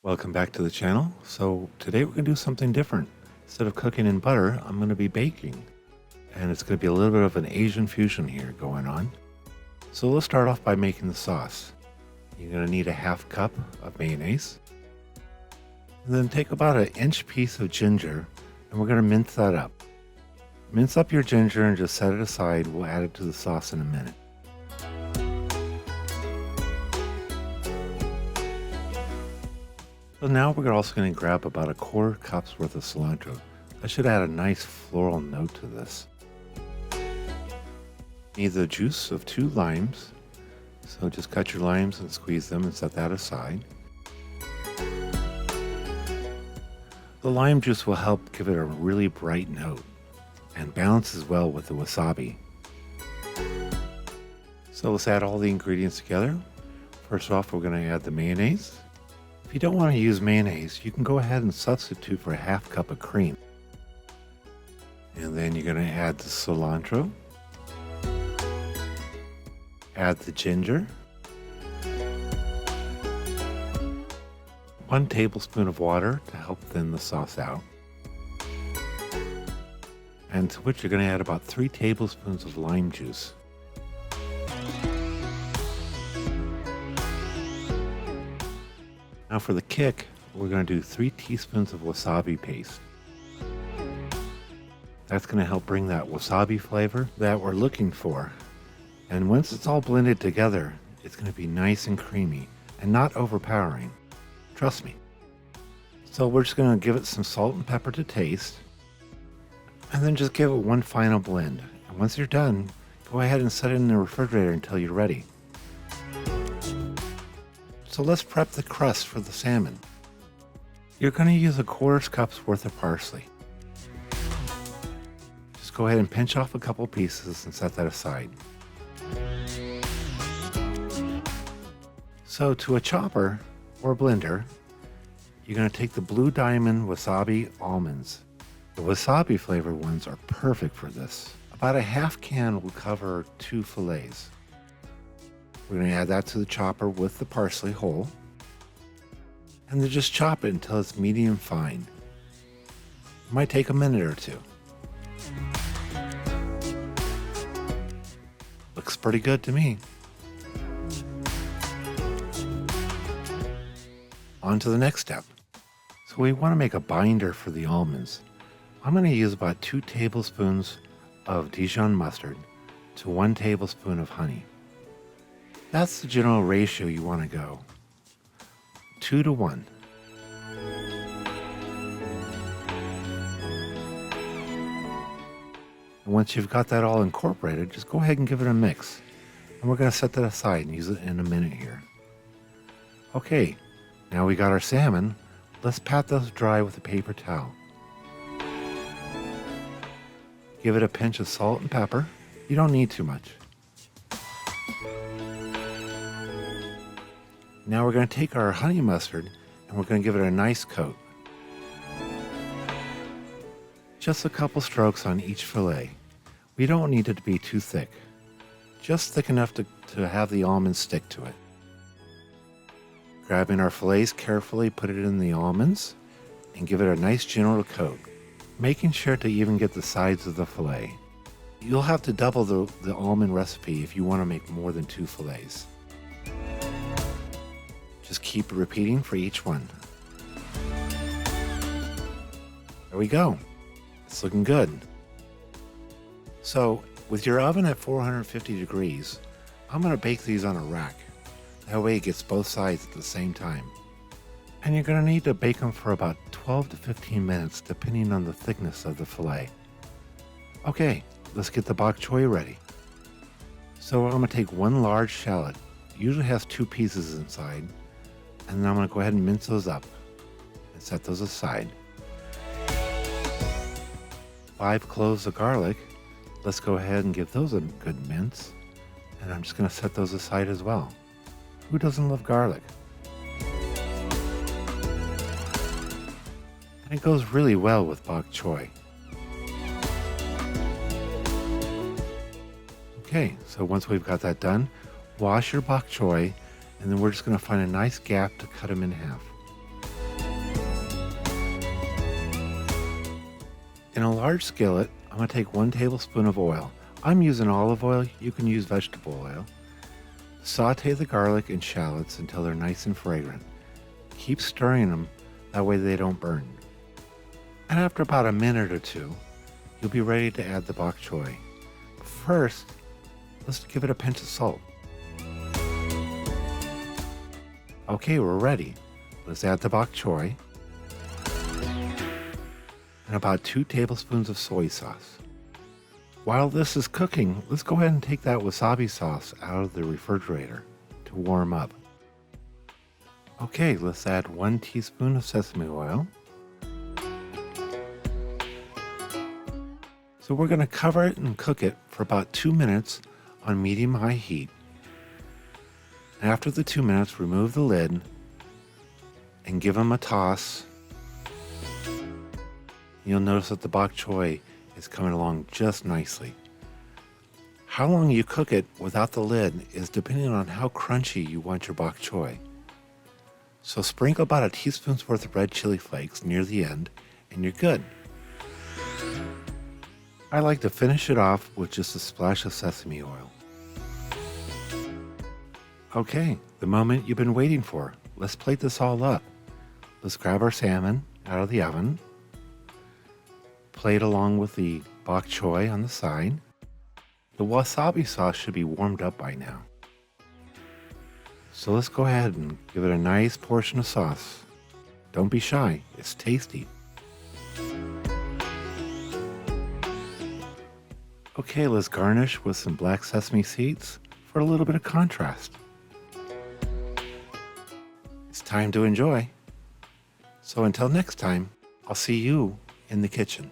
Welcome back to the channel. So today we're going to do something different. Instead of cooking in butter, I'm going to be baking. And it's going to be a little bit of an Asian fusion here going on. So let's start off by making the sauce. You're going to need a half cup of mayonnaise. And then take about an inch piece of ginger and we're going to mince that up. Mince up your ginger and just set it aside. We'll add it to the sauce in a minute. So now we're also going to grab about a quarter cup's worth of cilantro. That should add a nice floral note to this. Need the juice of 2 limes. So just cut your limes and squeeze them and set that aside. The lime juice will help give it a really bright note and balances well with the wasabi. So let's add all the ingredients together. First off, we're going to add the mayonnaise. If you don't want to use mayonnaise, you can go ahead and substitute for a half cup of cream. And then you're going to add the cilantro. Add the ginger. 1 tablespoon of water to help thin the sauce out. And to which you're going to add about 3 tablespoons of lime juice. Now for the kick, we're going to do 3 teaspoons of wasabi paste. That's going to help bring that wasabi flavor that we're looking for. And once it's all blended together, it's going to be nice and creamy and not overpowering. Trust me. So we're just going to give it some salt and pepper to taste. And then just give it one final blend. And once you're done, go ahead and set it in the refrigerator until you're ready. So let's prep the crust for the salmon. You're going to use a quarter cup's worth of parsley. Just go ahead and pinch off a couple pieces and set that aside. So to a chopper or blender, you're going to take the Blue Diamond Wasabi Almonds. The wasabi flavored ones are perfect for this. About a half can will cover 2 fillets. We're going to add that to the chopper with the parsley whole. And then just chop it until it's medium fine. It might take a minute or 2. Looks pretty good to me. On to the next step. So we want to make a binder for the almonds. I'm going to use about 2 tablespoons of Dijon mustard to 1 tablespoon of honey. That's the general ratio you want to go. 2 to 1. And once you've got that all incorporated, just go ahead and give it a mix. And we're going to set that aside and use it in a minute here. Okay, now we got our salmon. Let's pat those dry with a paper towel. Give it a pinch of salt and pepper. You don't need too much. Now we're going to take our honey mustard and we're going to give it a nice coat. Just a couple strokes on each fillet. We don't need it to be too thick. Just thick enough to have the almonds stick to it. Grabbing our fillets carefully, put it in the almonds and give it a nice general coat, making sure to even get the sides of the fillet. You'll have to double the almond recipe if you want to make more than 2 fillets. Just keep repeating for each one. There we go. It's looking good. So with your oven at 450 degrees, I'm going to bake these on a rack. That way it gets both sides at the same time. And you're going to need to bake them for about 12 to 15 minutes depending on the thickness of the fillet. Okay, let's get the bok choy ready. So I'm going to take 1 large shallot. It usually has 2 pieces inside. And then I'm going to go ahead and mince those up and set those aside. 5 cloves of garlic. Let's go ahead and give those a good mince. And I'm just going to set those aside as well. Who doesn't love garlic? And it goes really well with bok choy. Okay, so once we've got that done, wash your bok choy, and then we're just going to find a nice gap to cut them in half. In a large skillet, I'm going to take 1 tablespoon of oil. I'm using olive oil, you can use vegetable oil. Saute the garlic and shallots until they're nice and fragrant. Keep stirring them, that way they don't burn. And after about a minute or two, you'll be ready to add the bok choy. First, let's give it a pinch of salt. Okay, we're ready. Let's add the bok choy and about 2 tablespoons of soy sauce. While this is cooking, let's go ahead and take that wasabi sauce out of the refrigerator to warm up. Okay, let's add 1 teaspoon of sesame oil. So we're going to cover it and cook it for about 2 minutes on medium-high heat. After the 2 minutes, remove the lid and give them a toss. You'll notice that the bok choy is coming along just nicely. How long you cook it without the lid is depending on how crunchy you want your bok choy. So sprinkle about a teaspoon's worth of red chili flakes near the end and you're good. I like to finish it off with just a splash of sesame oil. Okay, the moment you've been waiting for. Let's plate this all up. Let's grab our salmon out of the oven. Plate along with the bok choy on the side. The wasabi sauce should be warmed up by now. So let's go ahead and give it a nice portion of sauce. Don't be shy, it's tasty. Okay, let's garnish with some black sesame seeds for a little bit of contrast. It's time to enjoy. So until next time, I'll see you in the kitchen.